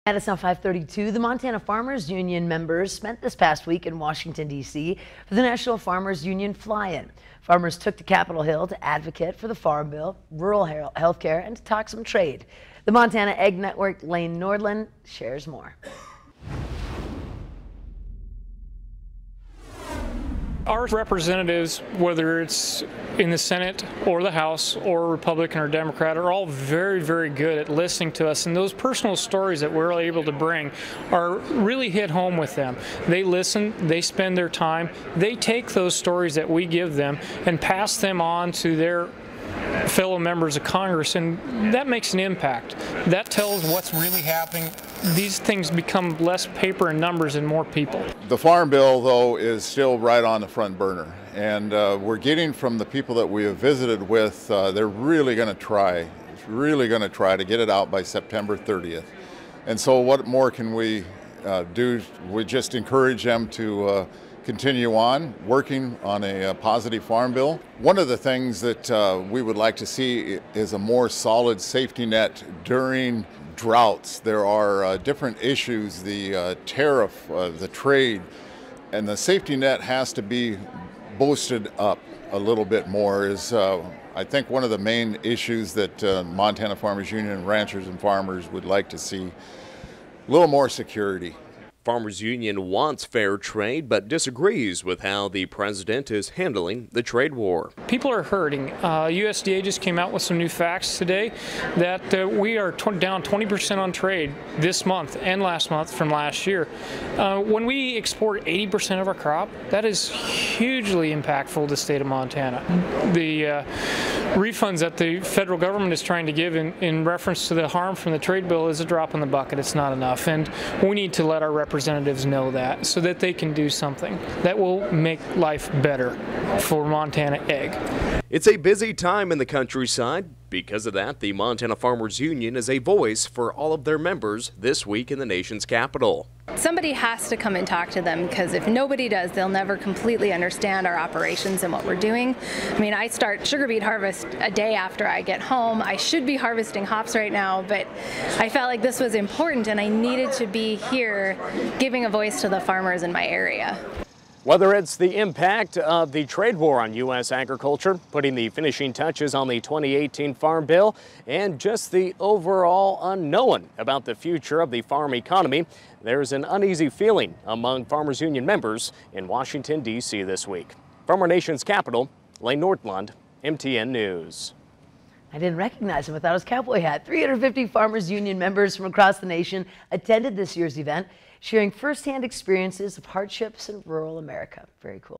And it's now 5:32. The Montana Farmers Union members spent this past week in Washington, D.C. for the National Farmers Union fly-in. Farmers took to Capitol Hill to advocate for the Farm Bill, rural health care, and to talk some trade. The Montana Egg Network Lane Nordland shares more. Our representatives, whether it's in the Senate or the House or Republican or Democrat, are all very, very good at listening to us. And those personal stories that we're able to bring are really hit home with them. They listen, they spend their time, they take those stories that we give them and pass them on to their fellow members of Congress, and that makes an impact. That tells what's really happening. These things become less paper and numbers and more people. The Farm Bill, though, is still right on the front burner, and we're getting from the people that we have visited with, they're really going to try to get it out by September 30th. And so what more can we do? We just encourage them to continue on working on a positive farm bill. One of the things that we would like to see is a more solid safety net during droughts. There are different issues, the tariff, the trade, and the safety net has to be boosted up a little bit more. Is I think one of the main issues that Montana Farmers Union ranchers and farmers would like to see a little more security. Farmers Union wants fair trade, but disagrees with how the president is handling the trade war. People are hurting. USDA just came out with some new facts today that we are down 20% on trade this month and last month from last year. When we export 80% of our crop, that is hugely impactful to the state of Montana. The refunds that the federal government is trying to give in reference to the harm from the trade bill is a drop in the bucket. It's not enough, and we need to let our representatives know that so that they can do something that will make life better for Montana egg. It's a busy time in the countryside. Because of that, the Montana Farmers Union is a voice for all of their members this week in the nation's capital. Somebody has to come and talk to them, because if nobody does, they'll never completely understand our operations and what we're doing. I mean, I start sugar beet harvest a day after I get home. I should be harvesting hops right now, but I felt like this was important and I needed to be here giving a voice to the farmers in my area. Whether it's the impact of the trade war on U.S. agriculture, putting the finishing touches on the 2018 Farm Bill, and just the overall unknown about the future of the farm economy, there's an uneasy feeling among Farmers Union members in Washington, D.C. this week. From our nation's capital, Lane Nordland, MTN News. I didn't recognize him without his cowboy hat. 350 Farmers Union members from across the nation attended this year's event, sharing firsthand experiences of hardships in rural America. Very cool.